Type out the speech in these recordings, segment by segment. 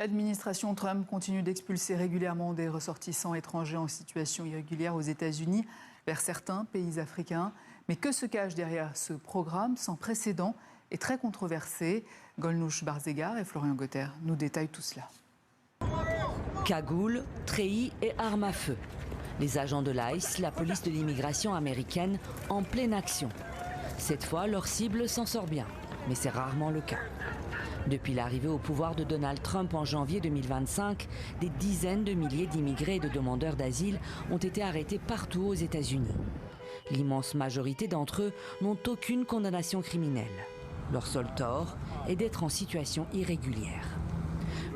L'administration Trump continue d'expulser régulièrement des ressortissants étrangers en situation irrégulière aux États-Unis vers certains pays africains. Mais que se cache derrière ce programme sans précédent et très controversé? Golnouch Barzegar et Florian Gauthier nous détaillent tout cela. Cagoule, treillis et armes à feu. Les agents de l'ICE, la police de l'immigration américaine, en pleine action. Cette fois, leur cible s'en sort bien, mais c'est rarement le cas. Depuis l'arrivée au pouvoir de Donald Trump en janvier 2025, des dizaines de milliers d'immigrés et de demandeurs d'asile ont été arrêtés partout aux États-Unis. L'immense majorité d'entre eux n'ont aucune condamnation criminelle. Leur seul tort est d'être en situation irrégulière.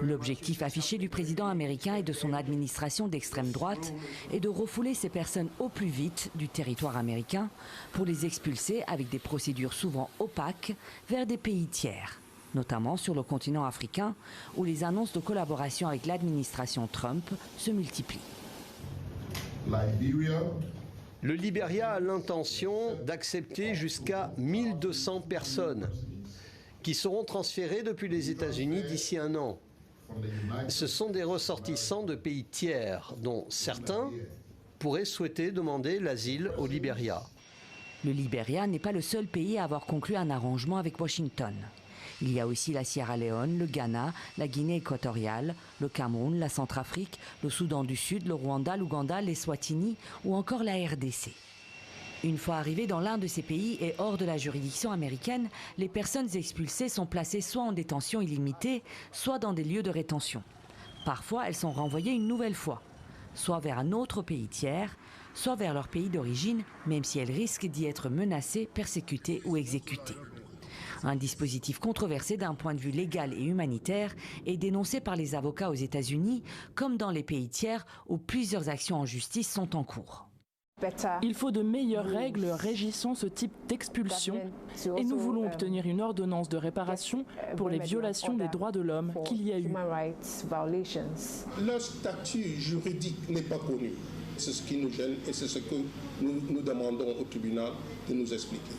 L'objectif affiché du président américain et de son administration d'extrême droite est de refouler ces personnes au plus vite du territoire américain pour les expulser avec des procédures souvent opaques vers des pays tiers, notamment sur le continent africain où les annonces de collaboration avec l'administration Trump se multiplient. Le Libéria a l'intention d'accepter jusqu'à 1200 personnes qui seront transférées depuis les États-Unis d'ici un an. Ce sont des ressortissants de pays tiers, dont certains pourraient souhaiter demander l'asile au Libéria. Le Libéria n'est pas le seul pays à avoir conclu un arrangement avec Washington. Il y a aussi la Sierra Leone, le Ghana, la Guinée équatoriale, le Cameroun, la Centrafrique, le Soudan du Sud, le Rwanda, l'Ouganda, l'Eswatini ou encore la RDC. Une fois arrivées dans l'un de ces pays et hors de la juridiction américaine, les personnes expulsées sont placées soit en détention illimitée, soit dans des lieux de rétention. Parfois, elles sont renvoyées une nouvelle fois, soit vers un autre pays tiers, soit vers leur pays d'origine, même si elles risquent d'y être menacées, persécutées ou exécutées. Un dispositif controversé d'un point de vue légal et humanitaire est dénoncé par les avocats aux États-Unis, comme dans les pays tiers où plusieurs actions en justice sont en cours. Il faut de meilleures règles régissant ce type d'expulsion et nous voulons obtenir une ordonnance de réparation pour les violations des droits de l'homme qu'il y a eu. Leur statut juridique n'est pas connu. C'est ce qui nous gêne et c'est ce que nous demandons au tribunal de nous expliquer.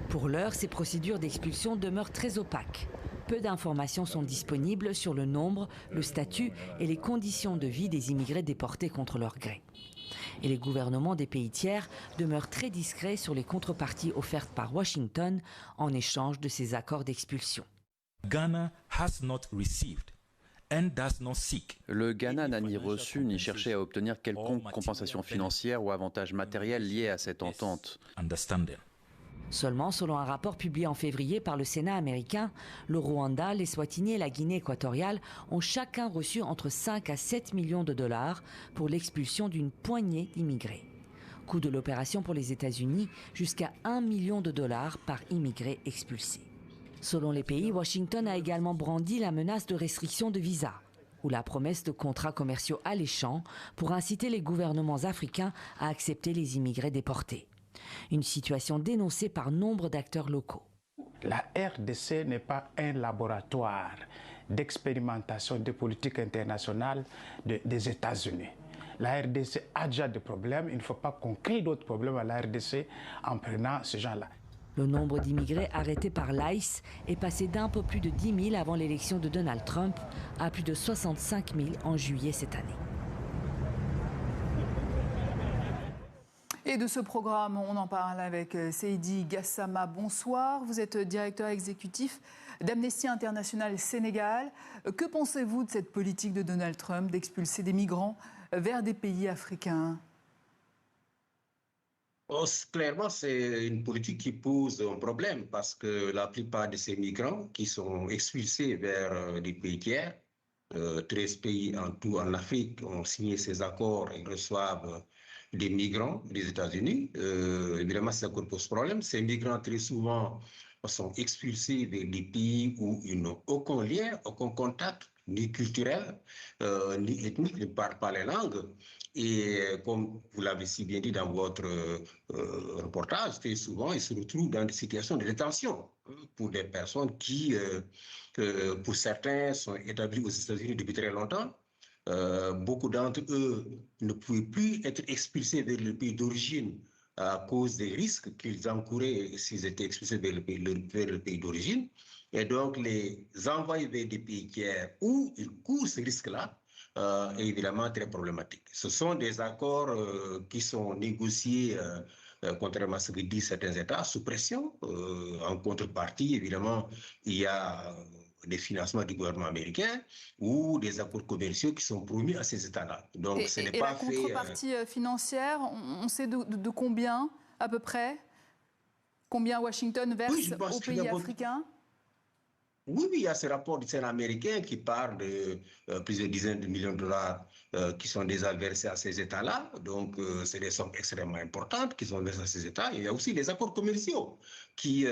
Pour l'heure, ces procédures d'expulsion demeurent très opaques. Peu d'informations sont disponibles sur le nombre, le statut et les conditions de vie des immigrés déportés contre leur gré. Et les gouvernements des pays tiers demeurent très discrets sur les contreparties offertes par Washington en échange de ces accords d'expulsion. Le Ghana n'a ni reçu ni cherché à obtenir quelconque compensation financière ou avantage matériel lié à cette entente. Seulement, selon un rapport publié en février par le Sénat américain, le Rwanda, l'Eswatini et la Guinée équatoriale ont chacun reçu entre 5 à 7 millions de dollars pour l'expulsion d'une poignée d'immigrés. Coût de l'opération pour les États-Unis, jusqu'à 1 million de dollars par immigré expulsé. Selon les pays, Washington a également brandi la menace de restriction de visa ou la promesse de contrats commerciaux alléchants pour inciter les gouvernements africains à accepter les immigrés déportés. Une situation dénoncée par nombre d'acteurs locaux. La RDC n'est pas un laboratoire d'expérimentation de politique internationale des États-Unis. La RDC a déjà des problèmes, il ne faut pas qu'on crée d'autres problèmes à la RDC en prenant ces gens-là. Le nombre d'immigrés arrêtés par l'ICE est passé d'un peu plus de 10 000 avant l'élection de Donald Trump à plus de 65 000 en juillet cette année. Et de ce programme, on en parle avec Seydi Gassama. Bonsoir, vous êtes directeur exécutif d'Amnesty International Sénégal. Que pensez-vous de cette politique de Donald Trump d'expulser des migrants vers des pays africains ? Clairement, c'est une politique qui pose un problème parce que la plupart de ces migrants qui sont expulsés vers des pays tiers, 13 pays en tout en Afrique ont signé ces accords et reçoivent des migrants des États-Unis. Évidemment, ça pose problème. Ces migrants, très souvent, sont expulsés vers des pays où ils n'ont aucun lien, aucun contact, ni culturel, ni ethnique, ils ne parlent pas les langues. Et comme vous l'avez si bien dit dans votre reportage, très souvent, ils se retrouvent dans des situations de détention pour des personnes qui, pour certains, sont établis aux États-Unis depuis très longtemps. Beaucoup d'entre eux ne pouvaient plus être expulsés vers le pays d'origine à cause des risques qu'ils encouraient s'ils étaient expulsés vers le pays d'origine. et donc les envoyer vers des pays tiers où ils courent ce risque-là est évidemment très problématique. Ce sont des accords qui sont négociés, contrairement à ce que disent certains États, sous pression. En contrepartie, évidemment, il y a des financements du gouvernement américain ou des accords commerciaux qui sont promis à ces États-là. Donc, ce n'est pas fait... Et la contrepartie financière, on sait de combien à peu près? Combien Washington verse aux pays africains? Oui, il y a ce rapport du Sénat américain qui parle de plusieurs dizaines de millions de dollars qui sont déjà versés à ces États-là. Donc, c'est des sommes extrêmement importantes qui sont versées à ces États. Il y a aussi les accords commerciaux qui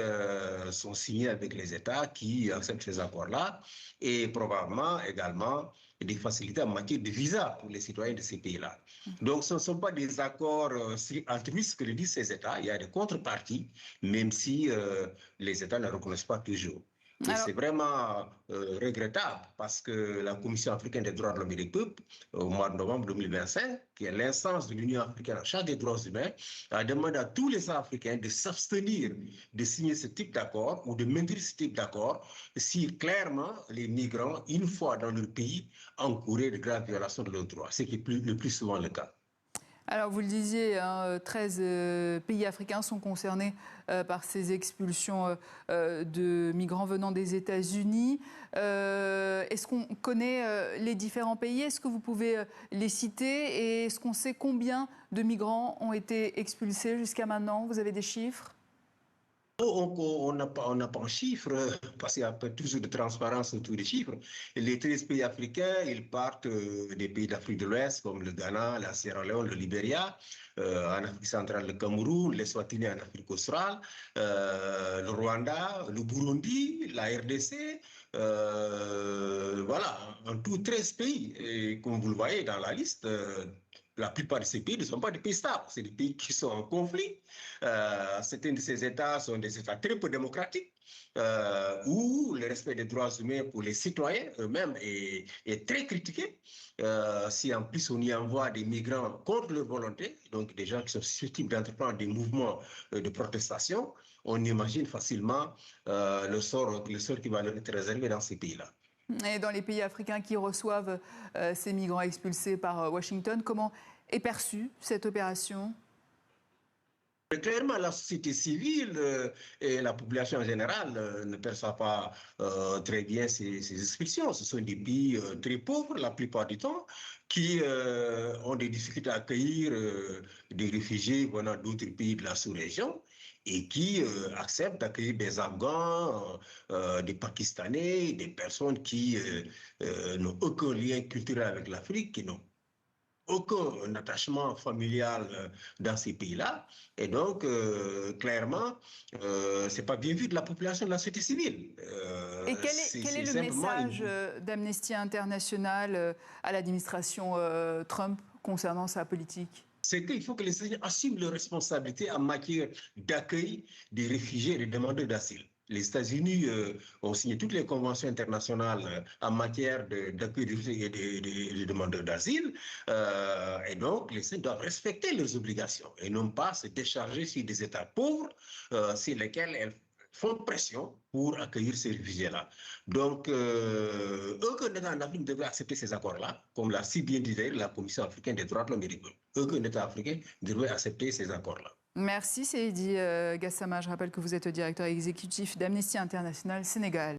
sont signés avec les États qui acceptent ces accords-là et probablement également des facilités en matière de visa pour les citoyens de ces pays-là. Donc, ce ne sont pas des accords altruistes que le disent ces États. Il y a des contreparties, même si les États ne reconnaissent pas toujours. C'est vraiment regrettable parce que la Commission africaine des droits de l'homme et des peuples, au mois de novembre 2025, qui est l'instance de l'Union africaine en charge des droits humains, a demandé à tous les Africains de s'abstenir de signer ce type d'accord ou de maintenir ce type d'accord si clairement les migrants, une fois dans leur pays, encouraient de graves violations de leurs droits, ce qui est le plus souvent le cas. Alors, vous le disiez, 13 pays africains sont concernés par ces expulsions de migrants venant des États-Unis. Est-ce qu'on connaît les différents pays? Est-ce que vous pouvez les citer? Et est-ce qu'on sait combien de migrants ont été expulsés jusqu'à maintenant? Vous avez des chiffres? On n'a pas un chiffre, parce qu'il y a toujours de transparence autour des chiffres. Les 13 pays africains, ils partent des pays d'Afrique de l'Ouest, comme le Ghana, la Sierra Leone, le Libéria, en Afrique centrale, le Cameroun, l'Eswatini en Afrique australe, le Rwanda, le Burundi, la RDC, voilà, en tout 13 pays. Et comme vous le voyez dans la liste, la plupart de ces pays ne sont pas des pays stables, c'est des pays qui sont en conflit. Certains de ces États sont des États très peu démocratiques, où le respect des droits humains pour les citoyens eux-mêmes est très critiqué. Si en plus on y envoie des migrants contre leur volonté, donc des gens qui sont susceptibles d'entreprendre des mouvements de protestation, on imagine facilement le sort qui va leur être réservé dans ces pays-là. Et dans les pays africains qui reçoivent ces migrants expulsés par Washington, comment est perçue cette opération? Clairement, la société civile et la population en général ne perçoivent pas très bien ces expulsions. Ce sont des pays très pauvres la plupart du temps qui ont des difficultés à accueillir des réfugiés venant d'autres pays de la sous-région et qui acceptent d'accueillir des Afghans, des Pakistanais, des personnes qui n'ont aucun lien culturel avec l'Afrique, qui n'ont aucun attachement familial dans ces pays-là. Et donc, clairement, ce n'est pas bien vu de la population de la société civile. Et quel est le message d'Amnesty International à l'administration Trump concernant sa politique? C'est qu'il faut que les États-Unis assument leurs responsabilités en matière d'accueil des réfugiés et des demandeurs d'asile. Les États-Unis ont signé toutes les conventions internationales en matière d'accueil des réfugiés et des demandeurs d'asile. Et donc, les États doivent respecter leurs obligations et non pas se décharger sur des États pauvres sur lesquels elles font pression pour accueillir ces réfugiés-là. Donc, aucun État en Afrique ne devrait accepter ces accords-là, comme l'a si bien dit la Commission africaine des droits de l'homme et des peuples. Aucun État africain ne devrait accepter ces accords-là. Merci Seydi Gassama. Je rappelle que vous êtes directeur exécutif d'Amnesty International Sénégal.